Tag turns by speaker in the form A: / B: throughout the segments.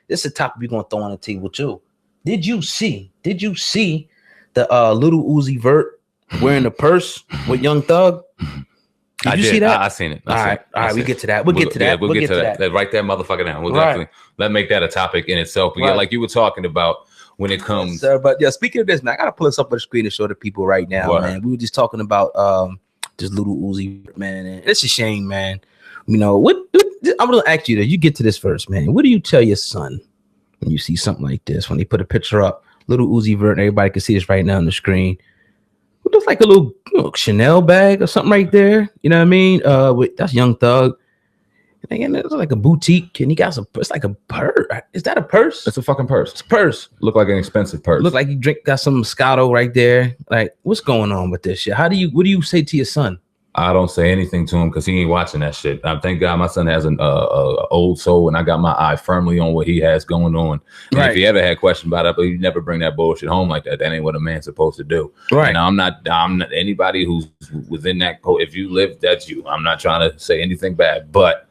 A: This is a topic we're gonna throw on the table too. Did you see the little Uzi Vert wearing a purse with Young Thug? Did you see that?
B: I seen it.
A: All right, we get to that. We'll get to that.
B: We'll get to that. Write that motherfucker down. We'll definitely let's make that a topic in itself. But yeah, like you were talking about when it comes.
A: Yes, sir, but yeah, speaking of this, man, I gotta pull this up on the screen to show the people right now, man. We were just talking about this little Uzi, man, and it's a shame, man. You know what? I'm gonna ask you that. You get to this first, man. What do you tell your son when you see something like this? When they put a picture up, little Uzi Vert, and everybody can see this right now on the screen. It looks like a little Chanel bag or something right there. You know what I mean? That's Young Thug. And it's like a boutique, and he got some. It's like a purse. Is that a purse?
B: It's a fucking purse.
A: It's a purse.
B: Look like an expensive purse.
A: Look like you got some Moscato right there. Like, what's going on with this shit? What do you say to your son?
B: I don't say anything to him because he ain't watching that shit. Thank God my son has an old soul, and I got my eye firmly on what he has going on. And if he ever had questions about it, but you never bring that bullshit home like that. That ain't what a man's supposed to do. Right. And I'm not anybody who's within that code. If you live, that's you. I'm not trying to say anything bad, but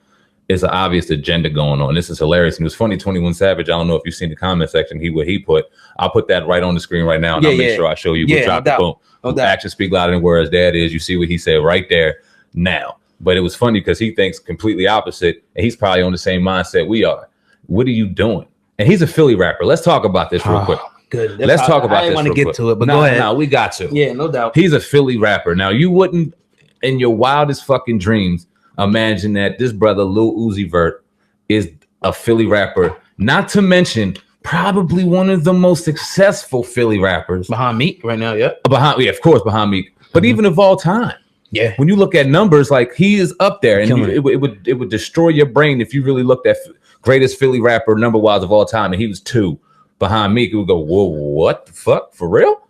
B: it's an obvious agenda going on. This is hilarious. And it was funny, 21 Savage. I don't know if you've seen the comment section. What he put. I'll put that right on the screen right now, and I'll make sure I show you. We'll drop the boom. Actions speak louder than words. That is, you see what he said right there now. But it was funny because he thinks completely opposite, and he's probably on the same mindset we are. What are you doing? And he's a Philly rapper. Let's talk about this real quick.
A: Good.
B: Let's talk about this. I
A: want to get to it, but go ahead.
B: No, we got to.
A: Yeah, no doubt.
B: He's a Philly rapper. Now, you wouldn't, in your wildest fucking dreams, imagine that this brother Lil Uzi Vert is a Philly rapper. Not to mention, probably one of the most successful Philly rappers
A: behind Meek right now. Yeah,
B: of course, behind Meek, but even of all time.
A: Yeah,
B: when you look at numbers, like he is up there, and it would destroy your brain if you really looked at greatest Philly rapper number wise of all time, and he was 2 behind Meek. It would go, whoa, what the fuck, for real?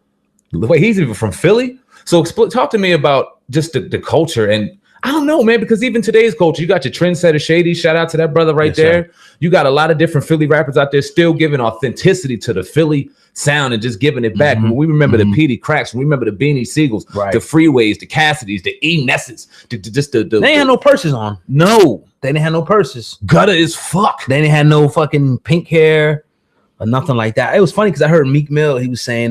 B: Wait, he's even from Philly. So talk to me about just the culture. And I don't know, man, because even today's culture, you got your trendsetter Shady. Shout out to that brother right there. Sir. You got a lot of different Philly rappers out there still giving authenticity to the Philly sound and just giving it back. When we remember the Petey Cracks, we remember the Beanie Siegels, the Freeways, the Cassidys, the E Nesses, they ain't
A: had no purses on.
B: No,
A: they didn't have no purses.
B: Gutter as fuck.
A: They didn't have no fucking pink hair or nothing like that. It was funny because I heard Meek Mill. He was saying,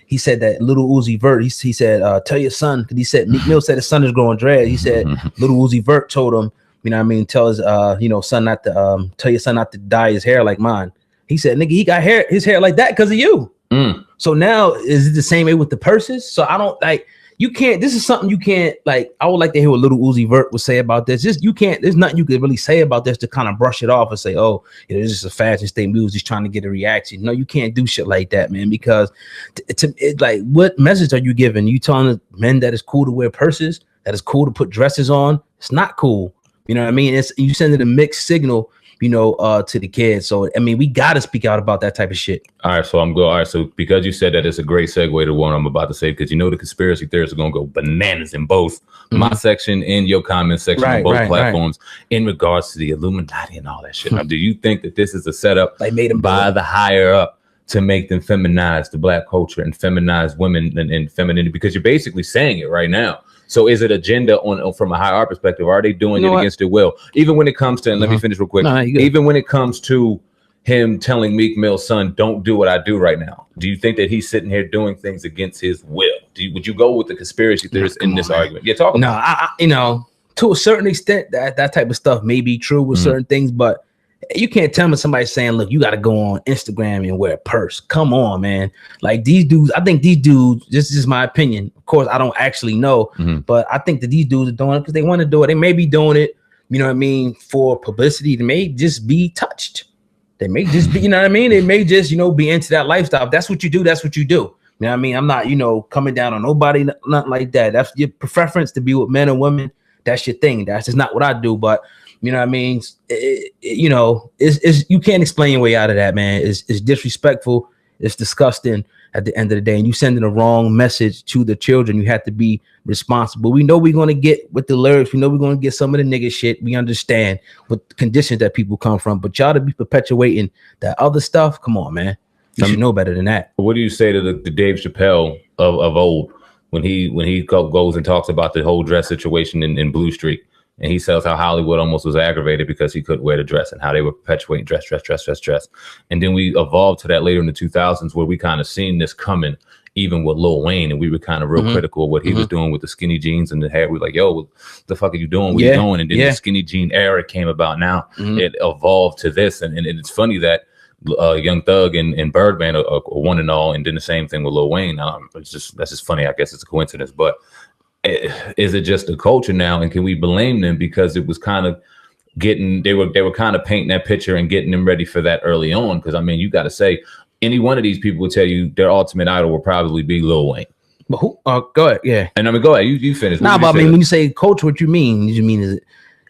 A: he said that little Uzi Vert, he said, tell your son, because he said, Meek Mill said his son is growing dread. He said, little Uzi Vert told him, you know what I mean, tell his, son not to, tell your son not to dye his hair like mine. He said, nigga, he got his hair like that because of you. So now, is it the same way with the purses? So I don't, like, you can't, this is something you can't, like, I would like to hear what little Uzi Vert would say about this. Just, you can't, there's nothing you could really say about this to kind of brush it off and say, oh, it's just a fashion statement. He was just trying to get a reaction. No, you can't do shit like that, man, because like, what message are you giving? You telling men that it's cool to wear purses, that it's cool to put dresses on? It's not cool. You know what I mean? It's, you sending a mixed signal, you know, to the kids. So, I mean, we got to speak out about that type of shit.
B: All right. So I'm going. All right. So because you said that, it's a great segue to what I'm about to say, because you know the conspiracy theorists are going to go bananas in both my section and your comment section on both platforms in regards to the Illuminati and all that shit. Now, do you think that this is a setup by the higher up to make them feminize the black culture and feminize women and femininity? Because you're basically saying it right now. So is it agenda on from a higher perspective? Are they doing it against their will? Even when it comes to, and let me finish real quick. Even when it comes to him telling Meek Mill's son, don't do what I do right now. Do you think that he's sitting here doing things against his will? Would you go with the conspiracy theorists in this argument? Yeah, talk about
A: I you know, to a certain extent, that type of stuff may be true with certain things, but you can't tell me somebody saying, look, you got to go on Instagram and wear a purse. Come on, man. Like these dudes, I think these dudes, this is my opinion. Of course, I don't actually know, but I think that these dudes are doing it because they want to do it. They may be doing it, you know what I mean, for publicity. They may just be touched. They may just be, you know what I mean? They may just, you know, be into that lifestyle. If that's what you do, that's what you do. You know what I mean? I'm not, you know, coming down on nobody, nothing like that. That's your preference to be with men and women. That's your thing. That's just not what I do. But you know what I mean? You know, it's you can't explain your way out of that, man. It's disrespectful. It's disgusting at the end of the day. And you sending the wrong message to the children. You have to be responsible. We know we're going to get with the lyrics. We know we're going to get some of the nigga shit. We understand what conditions that people come from. But y'all to be perpetuating that other stuff, come on, man. You should know better than that.
B: What do you say to the Dave Chappelle of old when he goes and talks about the whole dress situation in Blue Streak? And he tells how Hollywood almost was aggravated because he couldn't wear the dress and how they were perpetuating dress. And then we evolved to that later in the 2000s where we kind of seen this coming, even with Lil Wayne, and we were kind of real critical of what he was doing with the skinny jeans and the hair. We were like, yo, what the fuck are you doing? What are you doing? And then the skinny jean era came about. Now it evolved to this. And it's funny that Young Thug and Birdman are one and all, and then the same thing with Lil Wayne. That's just funny. I guess it's a coincidence, but is it just a culture now, and can we blame them because it was kind of they were kind of painting that picture and getting them ready for that early on? Because I mean, you got to say any one of these people will tell you their ultimate idol will probably be Lil Wayne.
A: But who? Go ahead, yeah.
B: And I mean, go ahead. You finish.
A: Nah, but I mean, when you say culture, what you mean? You mean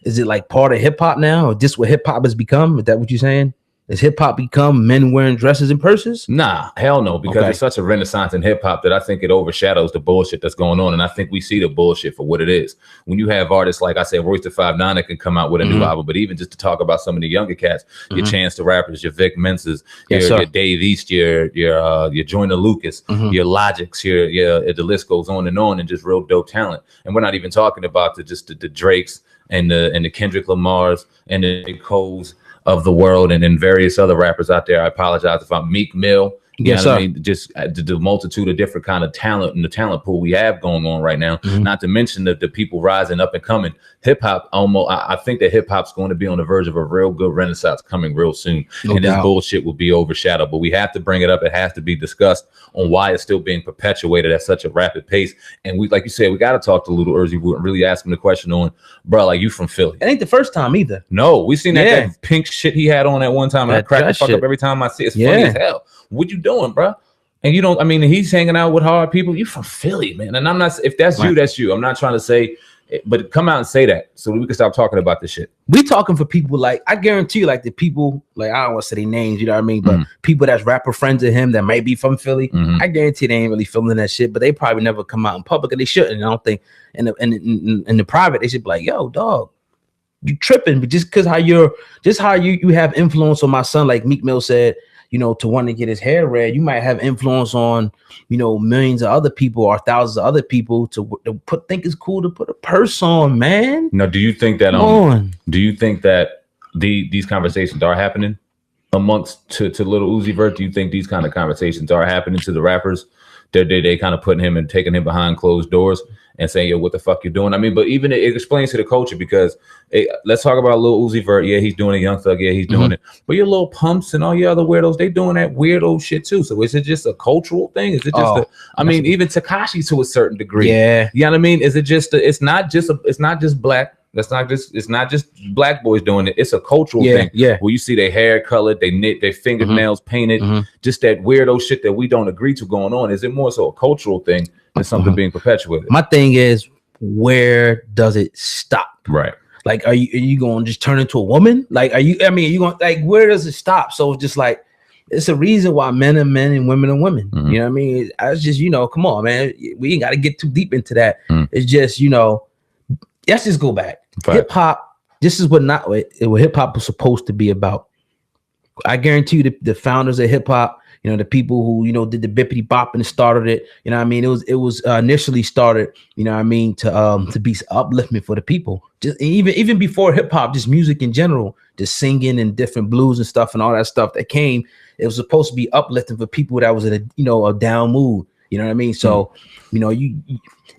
A: is it like part of hip hop now, or just what hip hop has become? Is that what you're saying? Has hip hop become men wearing dresses and purses?
B: Nah, hell no, because it's such a renaissance in hip hop that I think it overshadows the bullshit that's going on. And I think we see the bullshit for what it is. When you have artists like I said, Royce da 5'9" that can come out with a new album, but even just to talk about some of the younger cats, your Chance the Rappers, your Vic Menses, your Dave East, your Joyner Lucas, your Logics, your the list goes on, and just real dope talent. And we're not even talking about the Drakes and the Kendrick Lamars and the Coles of the world, and then various other rappers out there. I apologize if I'm Meek Mill. You know what I mean? Just the multitude of different kind of talent and the talent pool we have going on right now. Not to mention the people rising up and coming. Hip hop, I think that hip hop's going to be on the verge of a real good renaissance coming real soon. And this bullshit will be overshadowed. But we have to bring it up. It has to be discussed on why it's still being perpetuated at such a rapid pace. And we, like you said, we got to talk to Lil Uzi. We really ask him the question on, bro, like, you from Philly?
A: It ain't the first time either.
B: No, we seen that pink shit he had on at one time. And I crack the fuck up every time I see it. It's funny as hell. What you doing, bro? And you don't, I mean, he's hanging out with hard people. You from Philly, man. And I'm not, if that's you, that's you. I'm not trying to say, but come out and say that so we can stop talking about this shit.
A: We talking for people like, I guarantee you, like the people, like, I don't want to say their names, you know what I mean? But people that's rapper friends of him that might be from Philly, I guarantee they ain't really filming that shit, but they probably never come out in public, and they shouldn't. I don't think in the private, they should be like, yo, dog, you tripping, but just because how you have influence on my son, like Meek Mill said, you know, to want to get his hair red, you might have influence on, you know, millions of other people or thousands of other people to think it's cool to put a purse on, man.
B: Now, do you think that do you think that these conversations are happening amongst to Lil Uzi Vert? Do you think these kind of conversations are happening to the rappers? They kind of putting him and taking him behind closed doors and saying, yo, what the fuck you doing? I mean, but even it explains to the culture, because let's talk about Lil Uzi Vert. Yeah, he's doing it. Young Thug, yeah, he's doing it. But your little pumps and all your other weirdos, they doing that weirdo shit too. So is it just a cultural thing? Is it just I mean, even Tekashi to a certain degree. Yeah. You know what I mean? Is it just it's not just black. It's not just black boys doing it. It's a cultural thing. Yeah. Where you see their hair colored, they knit, their fingernails painted, just that weirdo shit that we don't agree to going on. Is it more so a cultural thing than something being perpetuated?
A: My thing is, where does it stop?
B: Right.
A: Like, are you going to just turn into a woman? Like, are you going, like, where does it stop? So it's just like, it's a reason why men are men and women are women. You know what I mean? I just, you know, come on, man. We ain't got to get too deep into that. It's just, you know, let's just go back. Hip hop, this is what hip hop was supposed to be about. I guarantee you the founders of hip hop, you know, the people who, you know, did the bippity bop and started it, you know what I mean? It was initially started, you know what I mean, to be upliftment for the people. Just even before hip hop, just music in general, just singing and different blues and stuff and all that stuff that came, it was supposed to be uplifting for people that was in a, you know, a down mood. You know what I mean? So, you know,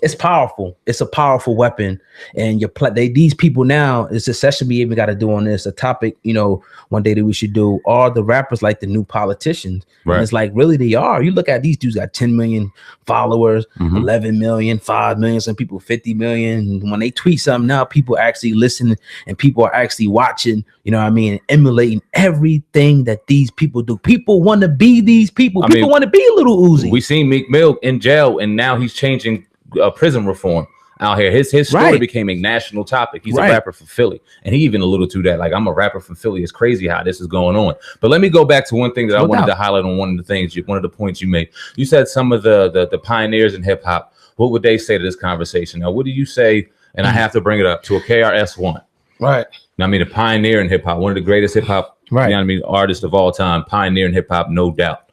A: it's powerful. It's a powerful weapon. And these people now, it's a session we even got to do on this, a topic, you know, one day that we should do. Are the rappers like the new politicians? Right. And it's like, really, they are. You look at these dudes got 10 million followers, 11 million, 5 million, some people 50 million. And when they tweet something now, people actually listen and people are actually watching, you know what I mean, and emulating everything that these people do. People want to be these people. People want to be Lil Uzi.
B: We seen Meek Mill in jail, and now he's changing prison reform out here. His story became a national topic. He's a rapper from Philly, and he even alluded to that, like, I'm a rapper from Philly. It's crazy how this is going on. But let me go back to one thing that I wanted to highlight on one of the points you made. You said some of the pioneers in hip hop. What would they say to this conversation? Now, what do you say? And I have to bring it up to a KRS-One. Right. Now, I mean, a pioneer in hip hop, one of the greatest hip hop, you know what I mean, artists of all time, pioneer in hip hop, no doubt,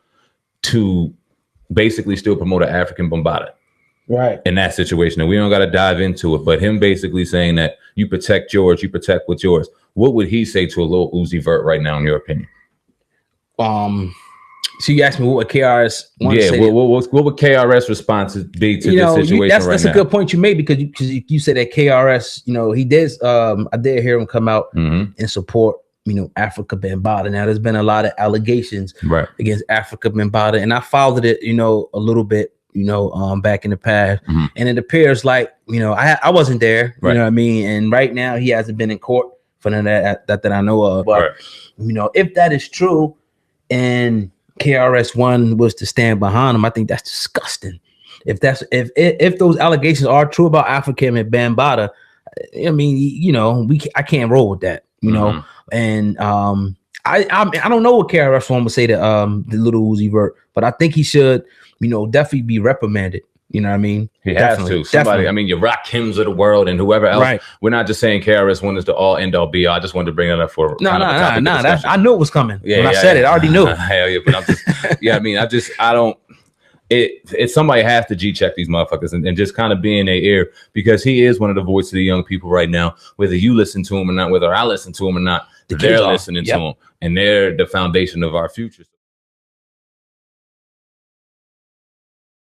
B: to basically still promote an African Bombada. in that situation. And we don't got to dive into it, but him basically saying that you protect yours, you protect what's yours. What would he say to a Lil Uzi Vert right now, in your opinion?
A: So you asked me what would KRS say?
B: What would KRS responses be to this situation
A: that's
B: right
A: now? A good point you made, because you said that KRS, he did. I did hear him come out and support, Africa Bambaataa. Now there's been a lot of allegations against Africa Bambaataa, and I followed it, a little bit, back in the past, and it appears like, I wasn't there, you know what I mean, and right now he hasn't been in court for none of that I know of. But if that is true, and KRS-One was to stand behind him, I think that's disgusting. If those allegations are true about Africa and Bambaataa, I mean, I can't roll with that, and I don't know what KRS-One would say to the Lil Uzi Vert, but I think he should, definitely be reprimanded. You know what I mean?
B: He has to. Somebody, I mean, your Rakims of the world and whoever else. Right. We're not just saying KRS-One is the all end all be all. I just wanted to bring that up for
A: I knew it was coming. When I said it, I already knew.
B: Hell yeah, but I'm just I don't. It's somebody has to G-check these motherfuckers and just kind of be in their ear, because he is one of the voices of the young people right now. Whether you listen to him or not, whether I listen to him or not, they're listening to him, and they're the foundation of our future.